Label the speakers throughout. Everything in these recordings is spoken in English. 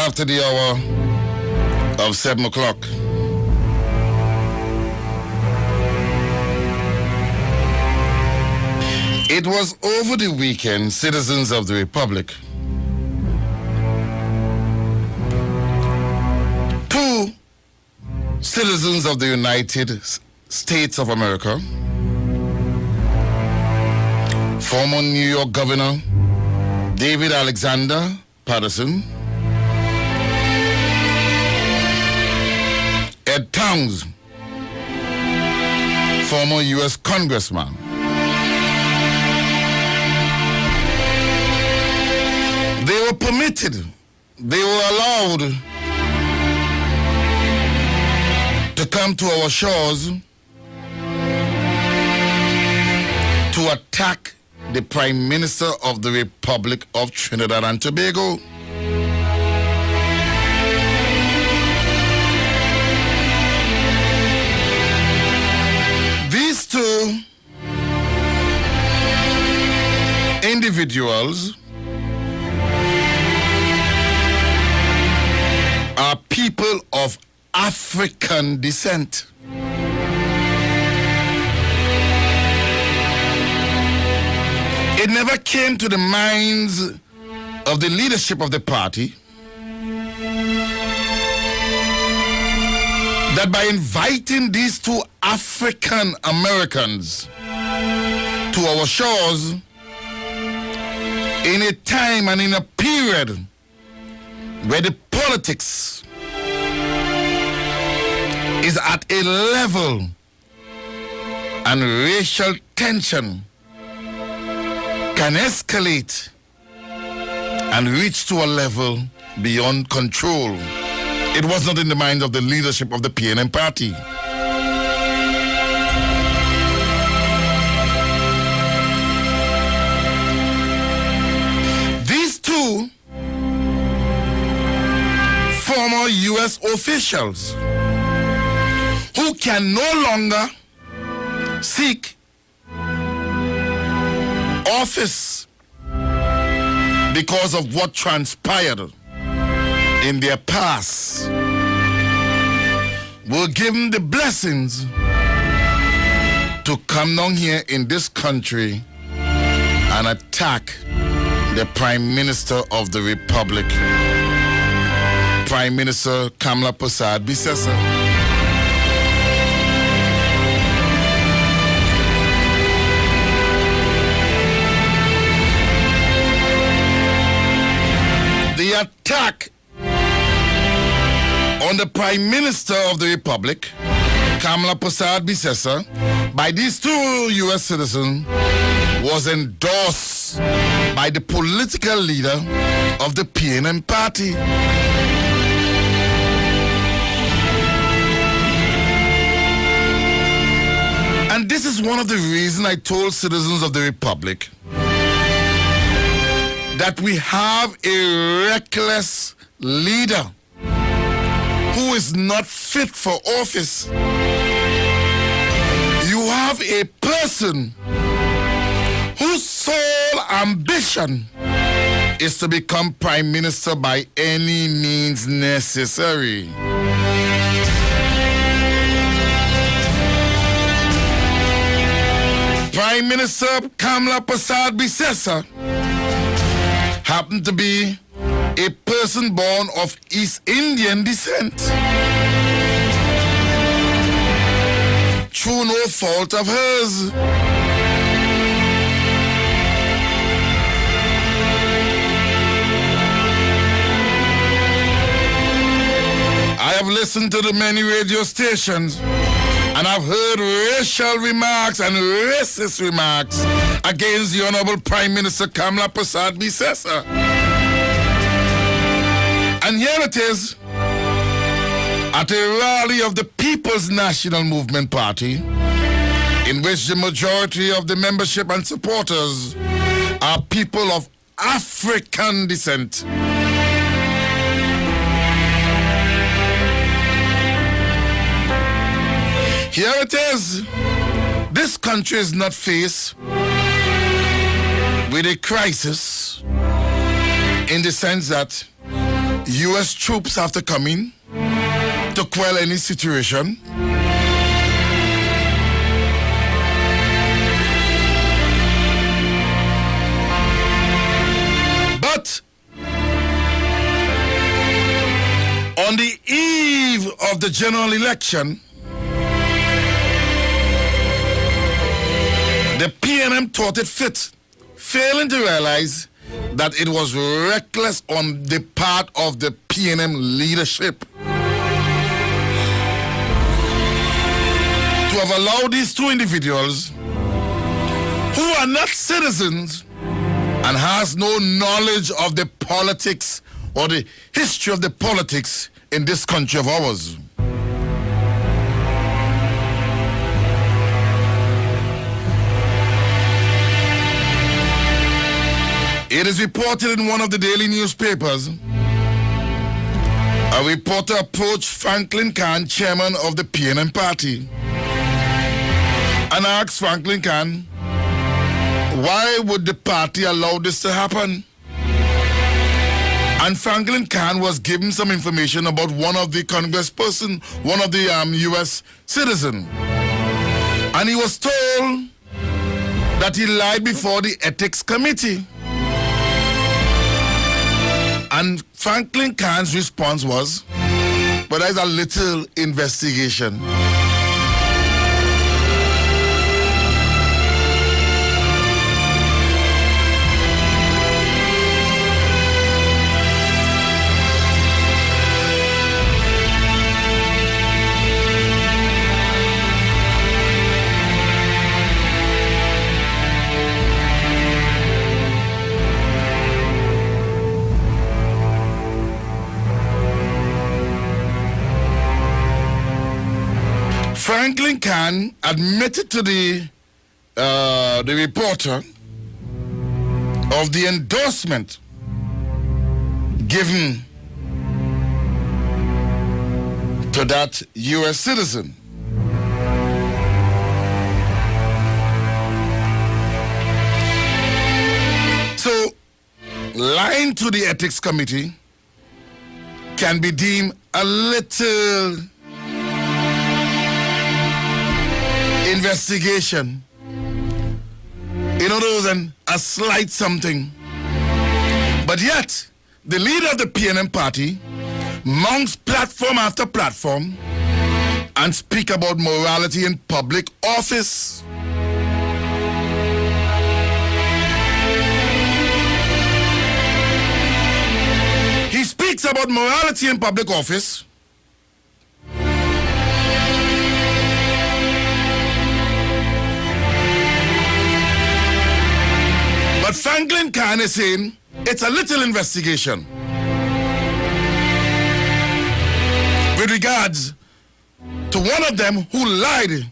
Speaker 1: after the hour of 7 o'clock. It was over the weekend, citizens of the Republic. Two citizens of the United States of America, former New York Governor David Alexander Patterson, Ed Towns, former U.S. Congressman, they were permitted, they were allowed to come to our shores to attack the Prime Minister of the Republic of Trinidad and Tobago. These two individuals are people of African descent. It never came to the minds of the leadership of the party that by inviting these two African Americans to our shores in a time and in a period where the politics is at a level and racial tension can escalate and reach to a level beyond control. It was not in the mind of the leadership of the PNM party. These two former U.S. officials who can no longer seek office because of what transpired in their past were given the blessings to come down here in this country and attack the Prime Minister of the Republic, Prime Minister Kamla Prasad Bisesa. The attack on the Prime Minister of the Republic, Kamla Prasad Bisesa, by these two U.S. citizens was endorsed by the political leader of the PNM party. And this is one of the reasons I told citizens of the Republic that we have a reckless leader who is not fit for office. You have a person whose sole ambition is to become Prime Minister by any means necessary. Prime Minister Kamla Prasad Bisesa happened to be a person born of East Indian descent, through no fault of hers. I have listened to the many radio stations and I've heard racial remarks and racist remarks against the Honorable Prime Minister Kamla Prasad Bisesa. And here it is, at a rally of the People's National Movement Party, in which the majority of the membership and supporters are people of African descent. Here it is. This country is not faced with a crisis in the sense that U.S. troops have to come in to quell any situation. But on the eve of the general election, the PNM thought it fit, failing to realize that it was reckless on the part of the PNM leadership to have allowed these two individuals who are not citizens and has no knowledge of the politics or the history of the politics in this country of ours. It is reported in one of the daily newspapers, a reporter approached Franklin Khan, chairman of the PNM party, and asked Franklin Khan, why would the party allow this to happen? And Franklin Khan was given some information about one of the congressperson, one of the U.S. citizen. And he was told that he lied before the ethics committee. And Franklin Khan's response was, but there's a little investigation. Franklin Khan admitted to the reporter of the endorsement given to that U.S. citizen. So, lying to the ethics committee can be deemed a little investigation. In other words, a slight something. But yet, the leader of the PNM party mounts platform after platform and speak about morality in public office. He speaks about morality in public office. But Franklin Khan is saying it's a little investigation with regards to one of them who lied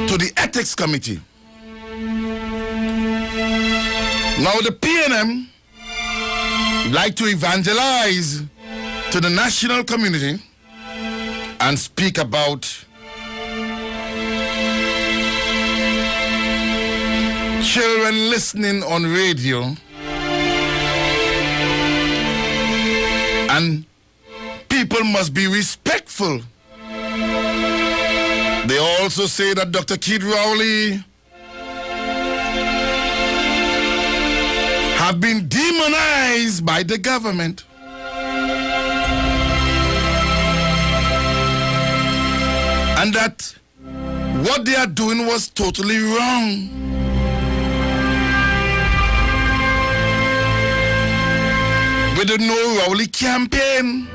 Speaker 1: to the ethics committee. Now the PNM like to evangelize to the national community and speak about children listening on radio and people must be respectful. They also say that Dr. Keith Rowley have been demonized by the government. And that what they are doing was totally wrong. With the No Rowley campaign.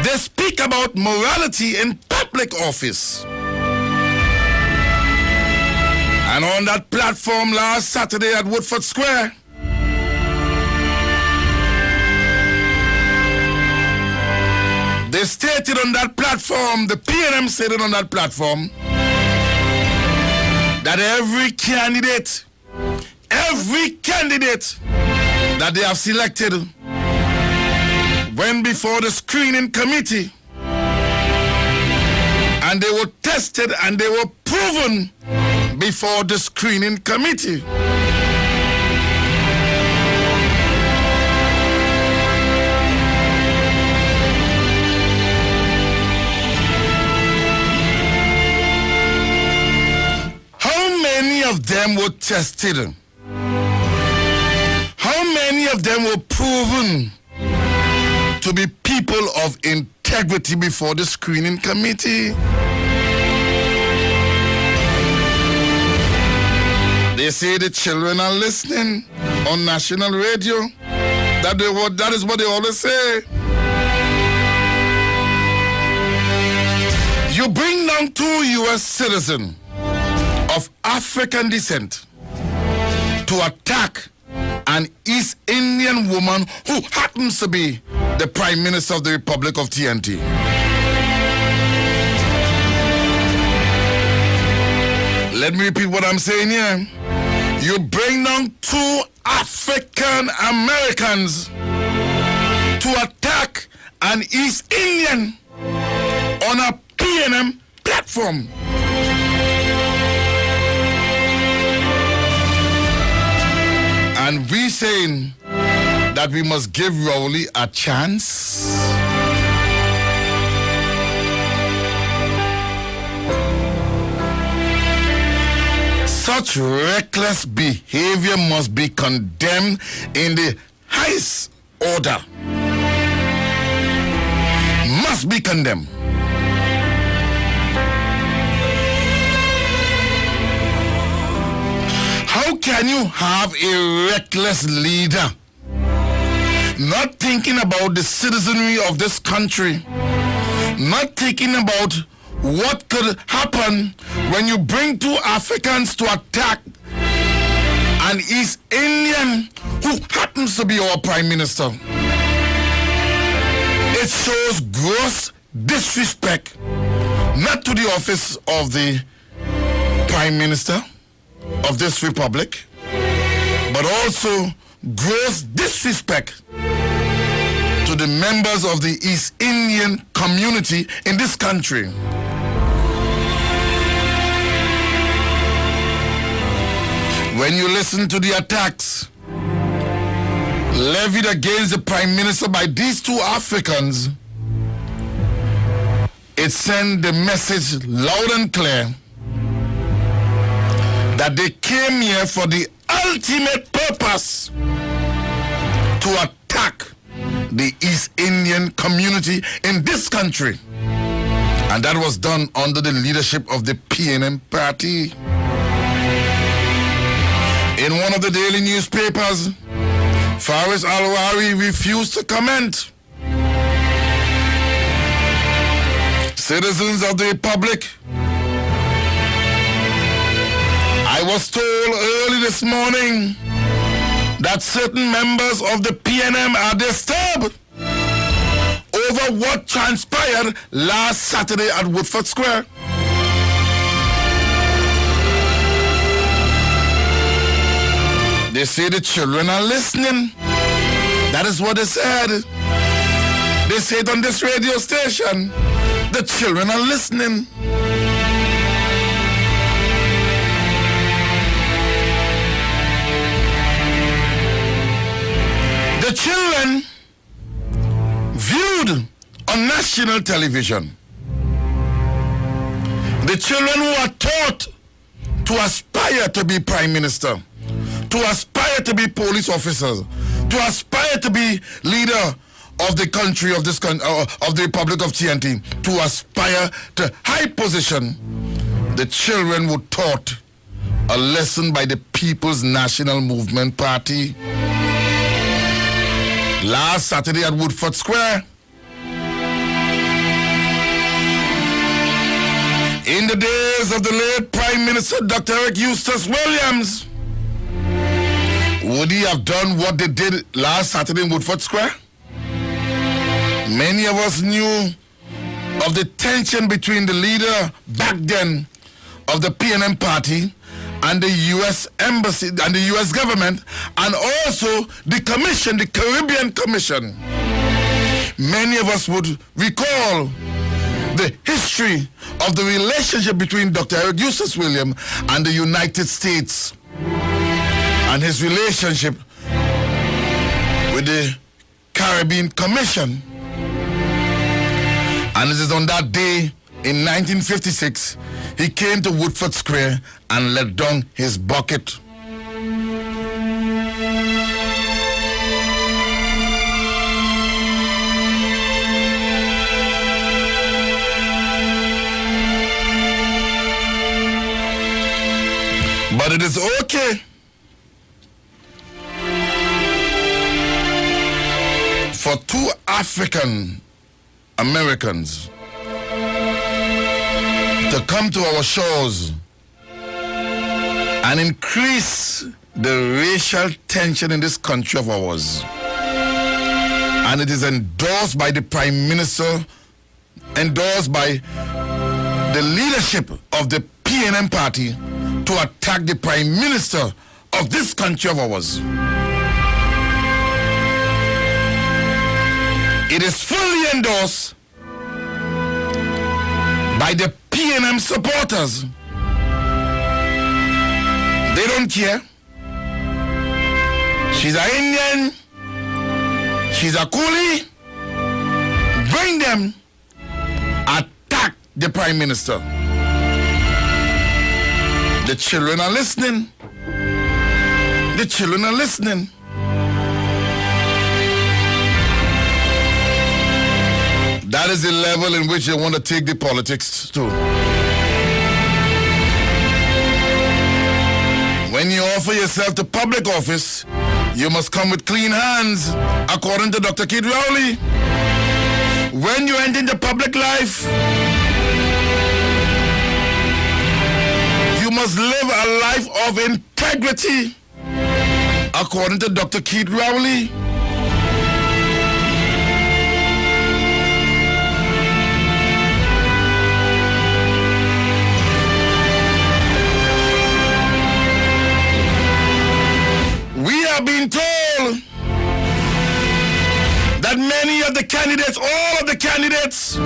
Speaker 1: They speak about morality in public office. And on that platform last Saturday at Woodford Square, they stated on that platform, the PNM stated on that platform, that every candidate that they have selected went before the screening committee and they would test tested and they were proven before the screening committee. How many of them were tested? How many of them were proven to be people of integrity before the screening committee? They say the children are listening on national radio. That is what they always say. You bring down 2 U.S. citizens of African descent to attack an East Indian woman who happens to be the Prime Minister of the Republic of TNT. Let me repeat what I'm saying here. You bring down 2 African Americans to attack an East Indian on a PNM platform. And we saying that we must give Rowley a chance. Such reckless behavior must be condemned in the highest order. Must be condemned. How can you have a reckless leader not thinking about the citizenry of this country, not thinking about what could happen when you bring 2 Africans to attack an East Indian who happens to be our Prime Minister? It shows gross disrespect, not to the office of the Prime Minister of this republic, but also gross disrespect to the members of the East Indian community in this country. When you listen to the attacks levied against the Prime Minister by these 2 Africans, it sent the message loud and clear that they came here for the ultimate purpose to attack the East Indian community in this country. And that was done under the leadership of the PNM party. In one of the daily newspapers, Faris Alwari refused to comment. Citizens of the Republic, I was told early this morning that certain members of the PNM are disturbed over what transpired last Saturday at Woodford Square. They say the children are listening. That is what they said. They say it on this radio station. The children are listening. The children viewed on national television. The children who are taught to aspire to be Prime Minister, to aspire to be police officers, to aspire to be leader of the country, of this of the Republic of TNT, to aspire to high position. The children were taught a lesson by the People's National Movement Party last Saturday at Woodford Square. In the days of the late Prime Minister Dr. Eric Eustace Williams, would he have done what they did last Saturday in Woodford Square? Many of us knew of the tension between the leader back then of the PNM party and the U.S. Embassy and the U.S. government, and also the commission, the Caribbean Commission. Many of us would recall the history of the relationship between Dr. Eric Eustace Williams and the United States and his relationship with the Caribbean Commission. And it is on that day in 1956 he came to Woodford Square and let down his bucket. But it is okay for two African Americans to come to our shores and increase the racial tension in this country of ours. And it is endorsed by the Prime Minister, endorsed by the leadership of the PNM party to attack the Prime Minister of this country of ours. It is fully endorsed by the PNM supporters. They don't care. She's an Indian. She's a coolie. Bring them. Attack the Prime Minister. The children are listening. The children are listening. That is the level in which they want to take the politics to. When you offer yourself to public office, you must come with clean hands, according to Dr. Keith Rowley. When you enter into public life, you must live a life of integrity, according to Dr. Keith Rowley. We are being told that many of the candidates, all of the candidates,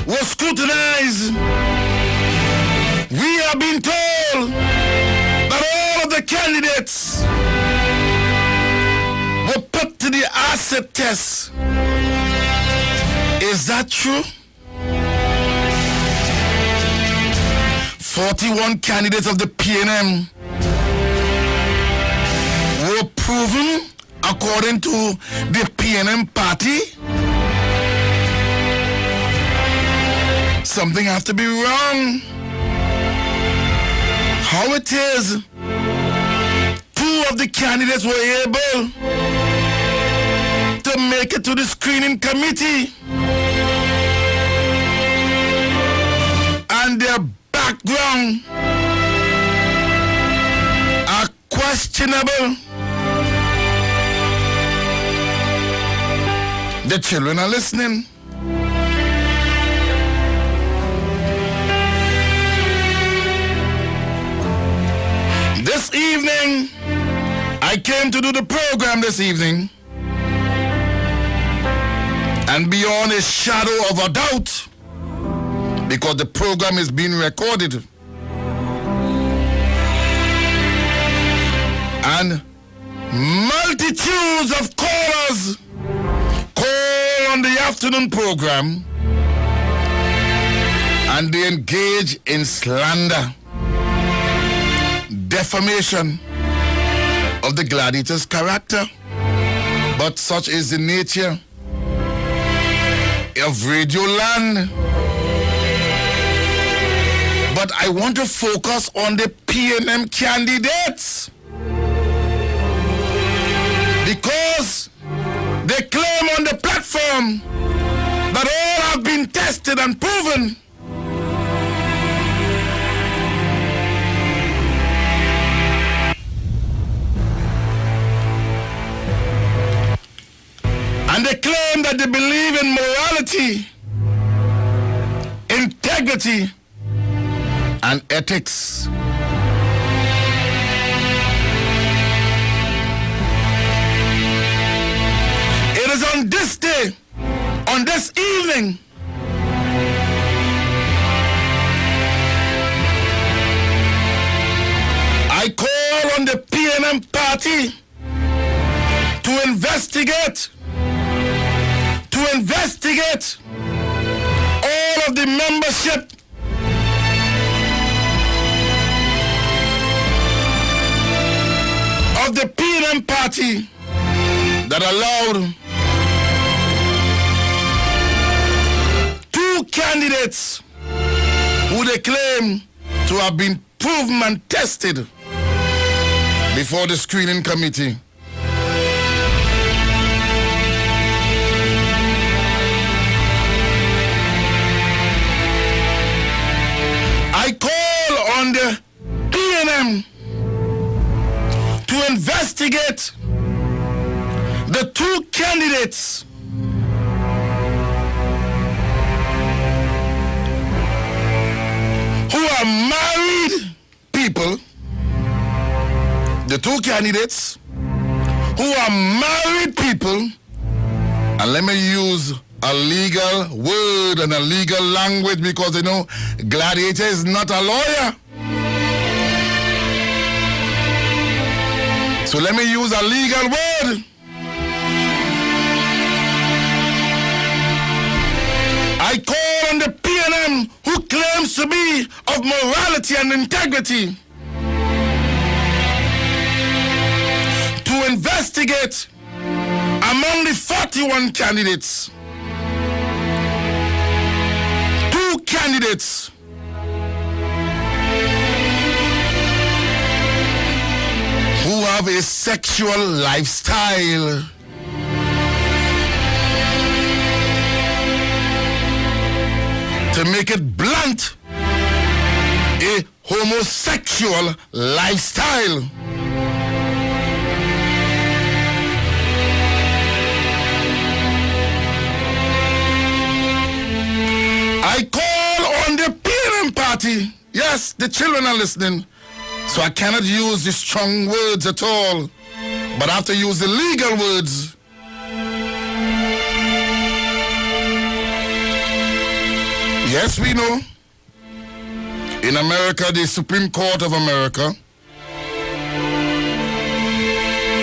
Speaker 1: were scrutinized. We are being told that all of the candidates were put to the acid test. Is that true? 41 candidates of the PNM were proven, according to the PNM party. Something has to be wrong. How it is, two of the candidates were able to make it to the screening committee, and their background are questionable. The children are listening. This evening, I came to do the program this evening, and beyond a shadow of a doubt, because the program is being recorded, and multitudes of callers call on the afternoon program, and they engage in slander, defamation of the Gladiator's character. But such is the nature of Radio Land. But I want to focus on the PNM candidates, because they claim on the platform that all have been tested and proven. And they claim that they believe in morality, integrity, and ethics. It is on this day, on this evening, call on the PNM party to investigate all of the membership of the PNM party that allowed two candidates who they claim to have been proven and tested before the screening committee. I call on the PNM to investigate the two candidates who are married people, the two candidates who are married people, and let me use a legal word and a legal language because you know Gladiator is not a lawyer. So let me use a legal word. I call on the PNM who claims to be of morality and integrity to investigate among the 41 candidates, two candidates who have a sexual lifestyle. To make it blunt, a homosexual lifestyle. I call on the PNM party. Yes, the children are listening, so I cannot use the strong words at all, but I have to use the legal words. Yes, we know. In America, the Supreme Court of America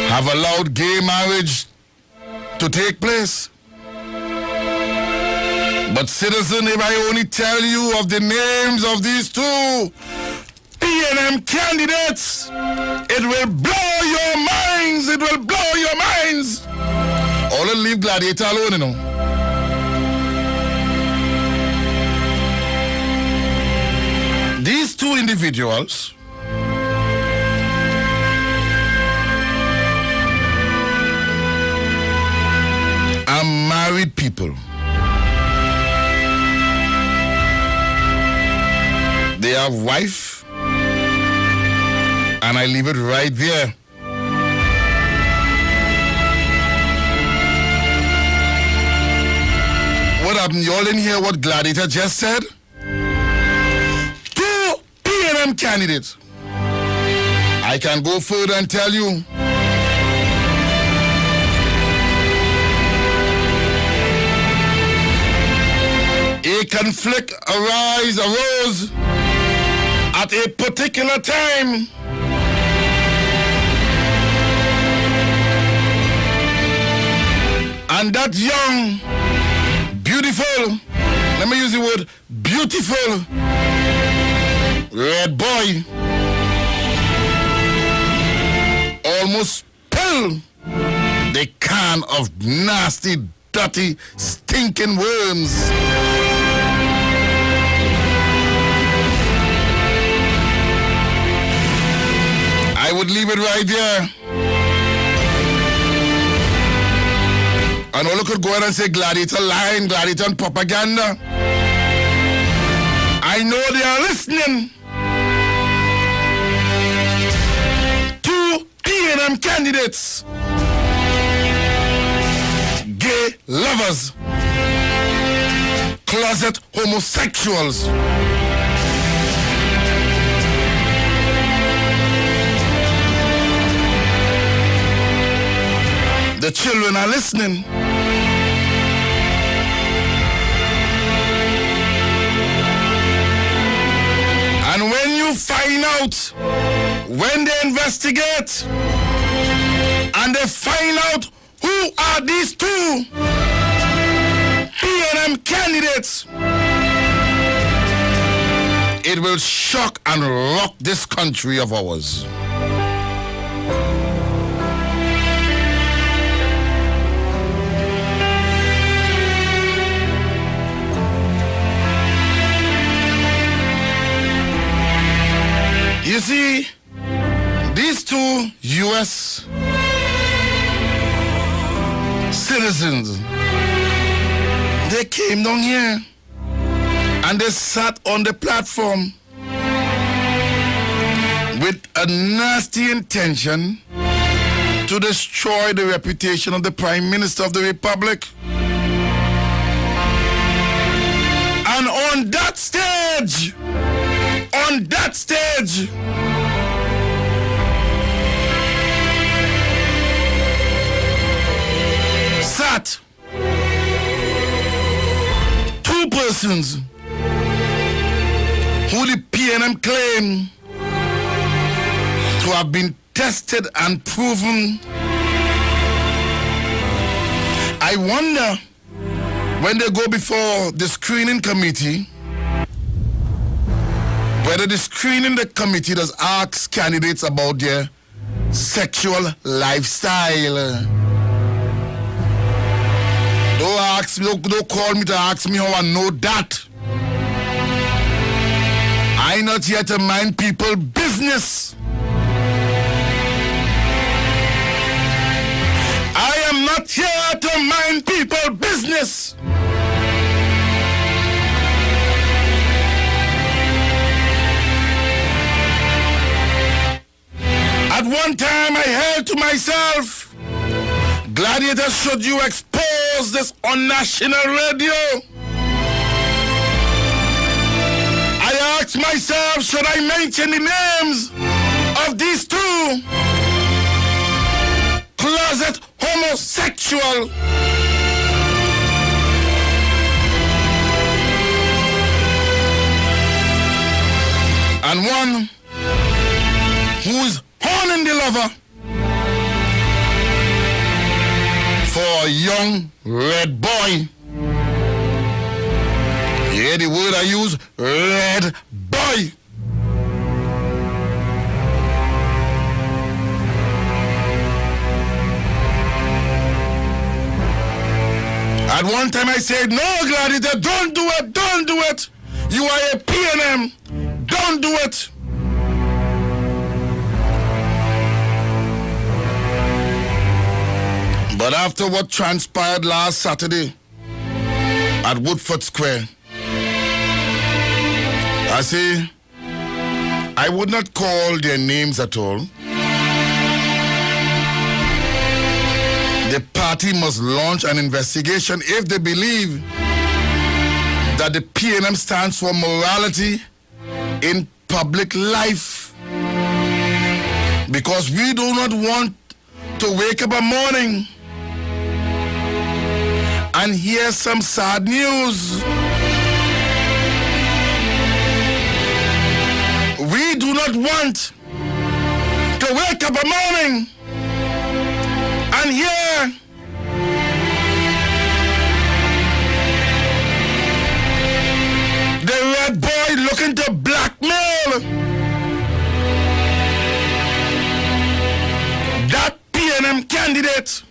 Speaker 1: have allowed gay marriage to take place. But citizen, if I only tell you of the names of these two PNM candidates, it will blow your minds. It will blow your minds. All will leave Gladiator alone, you know. These two individuals are married people. They have wife, and I leave it right there. What happened? You all didn't hear what Gladiator just said? Two PNM candidates. I can go further and tell you. A conflict arose at a particular time. And that young, beautiful, let me use the word beautiful, red boy almost spilled the can of nasty, dirty, stinking worms. I would leave it right there. And all could go ahead and say Gladiator lying, Gladiator and propaganda. I know they are listening. Two PNM candidates, gay lovers, closet homosexuals. The children are listening. And when you find out When they investigate and they find out who are these two PNM candidates, it will shock and rock this country of ours. You see, these two U.S. citizens, they came down here and they sat on the platform with a nasty intention to destroy the reputation of the Prime Minister of the Republic. And on that stage, sat two persons who the PNM claim to have been tested and proven. I wonder, when they go before the screening committee, whether the screening committee does ask candidates about their sexual lifestyle. Don't call me to ask me how I know that. I'm not here to mind people's business. I am not here to mind people's business. At one time I held to myself, Gladiator, should you expose this on national radio? I asked myself, should I mention the names of these two closet homosexual? And one who is horning the lover for a young red boy. Hear the word I use, red boy. At one time I said, no, Gladiator, don't do it. You are a PNM, don't do it. But after what transpired last Saturday at Woodford Square, I say, I would not call their names at all. The party must launch an investigation if they believe that the PNM stands for morality in public life. Because we do not want to wake up a morning and hear some sad news. We do not want to wake up a morning and hear the red boy looking to blackmail that PNM candidate.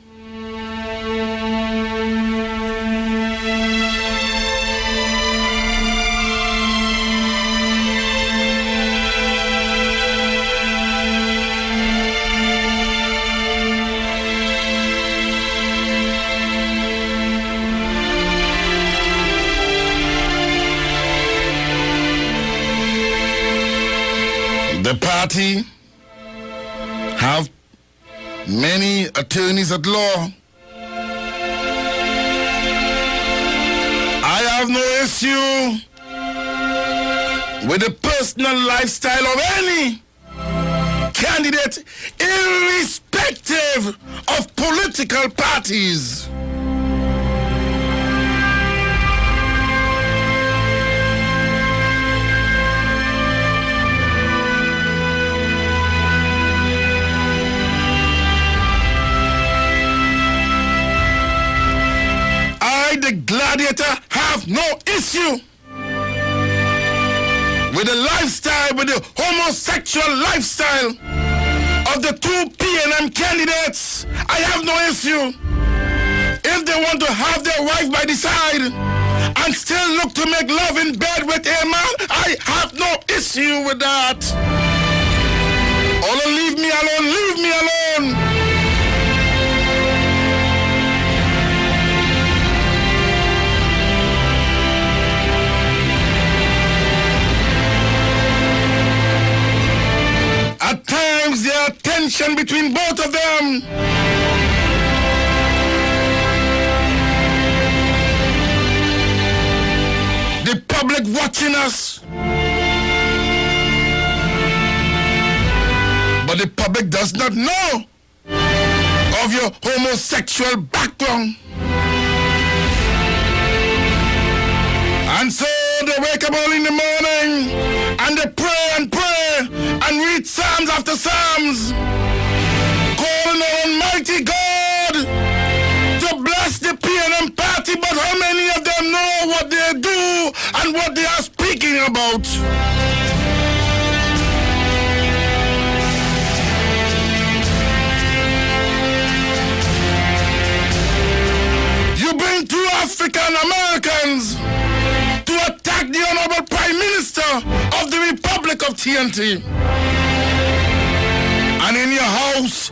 Speaker 1: The party have many attorneys at law. I have no issue with the personal lifestyle of any candidate, irrespective of political parties. have no issue with the lifestyle, with the homosexual lifestyle of the two PNM candidates. I have no issue. If they want to have their wife by the side and still look to make love in bed with a man, I have no issue with that. Oh, leave me alone, leave me alone. At times there are tension between both of them. The public watching us. But the public does not know of your homosexual background. And so they wake up early in the morning and they pray and read Psalms after Psalms, calling on Almighty God to bless the PNM party. But how many of them know what they do and what they are speaking about? You bring two African Americans to attack the Honorable Prime Minister of the Republic of TNT. And in your house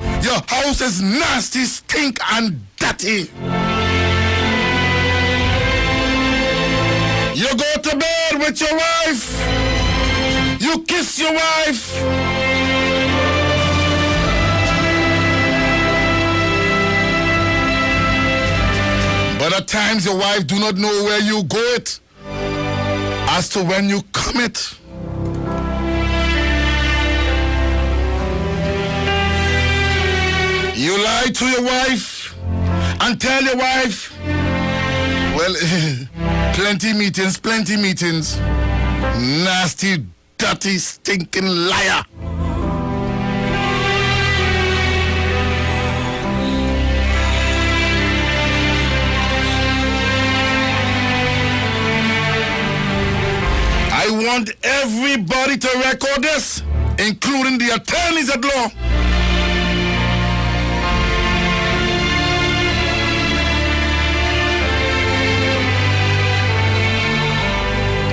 Speaker 1: is nasty, stink, and dirty. You go to bed with your wife. You kiss your wife. But at times your wife do not know where you go it as to when you commit. You lie to your wife and tell your wife, well, plenty meetings. Nasty, dirty, stinking liar. I want everybody to record this, including the attorneys at law.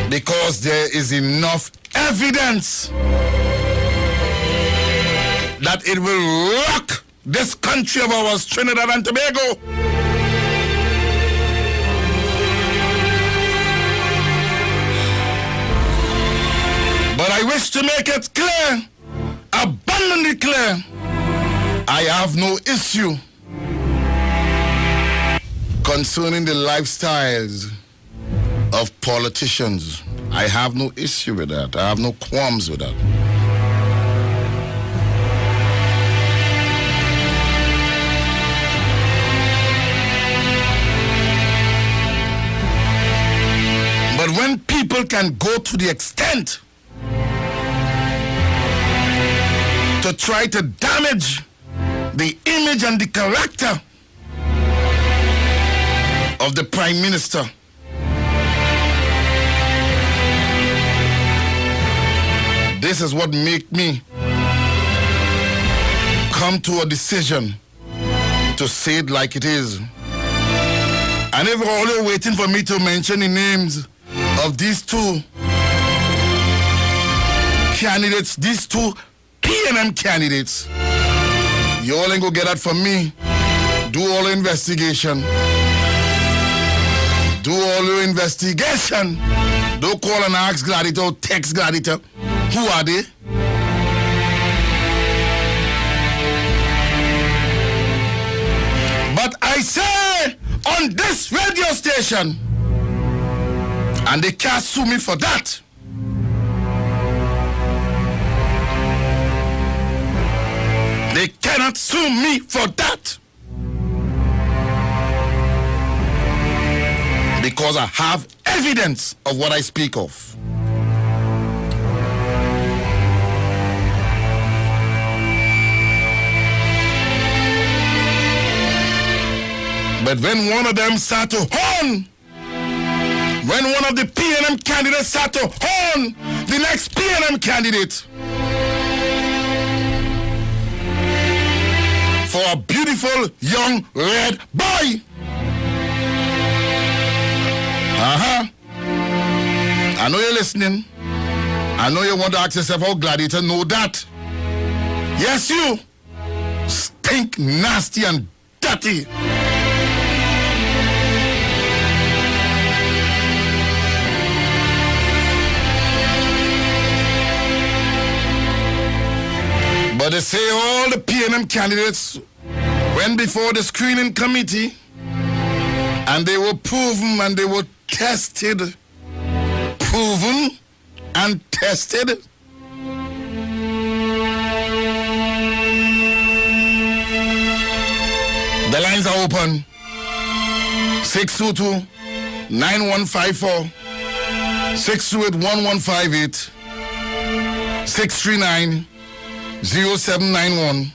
Speaker 1: Because there is enough evidence that it will rock this country of ours, Trinidad and Tobago. But I wish to make it clear, abundantly clear, I have no issue concerning the lifestyles of politicians. I have no issue with that. I have no qualms with that. But when people can go to the extent to try to damage the image and the character of the Prime Minister, this is what make me come to a decision to say it like it is. And if all you're waiting for me to mention the names of these two candidates, these two PNM candidates, you all ain't gonna get that from me. Do all the investigation. Do all your investigation. Don't call and ask Gladiator, text Gladiator. Who are they? But I say on this radio station, and they can't sue me for that. They cannot sue me for that. Because I have evidence of what I speak of. But when one of them start to horn when one of the PNM candidates sat to horn the next PNM candidate for a beautiful young red boy. I know you're listening. I know you want to ask yourself how Gladiator know that. Yes, you stink, nasty, and dirty. But they say all the PNM candidates went before the screening committee and they were proven and they were tested. Proven and tested. The lines are open. 622-9154, 628-1158, 639-0791.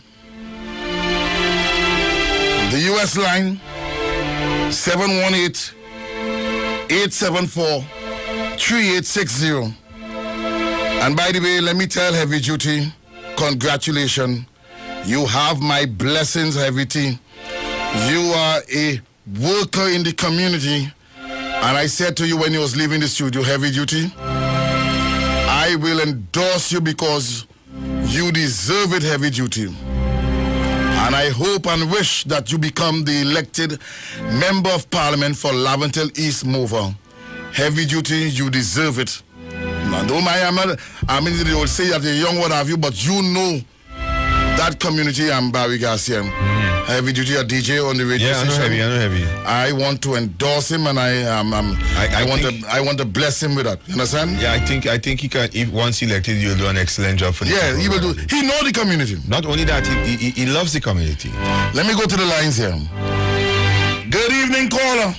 Speaker 1: The US line 718-874-3860. And by the way, let me tell Heavy Duty, congratulations. You have my blessings, Heavy T. You are a worker in the community. And I said to you when you was leaving the studio, Heavy Duty, I will endorse you because you deserve it, Heavy Duty. And I hope and wish that you become the elected member of parliament for Laventille East Mover. Heavy Duty, you deserve it. Now, don't mind, I mean, they will say that you're young, what have you, but you know that community. I'm Barry Garcia. Heavy Duty, a DJ on the radio station.
Speaker 2: I know Heavy.
Speaker 1: I want to endorse him, and I want to bless him with that. You understand?
Speaker 2: Yeah, I think he can. If once elected, you'll do an excellent job for the people.
Speaker 1: He will do. He knows the community.
Speaker 2: Not only that, he loves the community.
Speaker 1: Let me go to the lines here. Good evening, caller.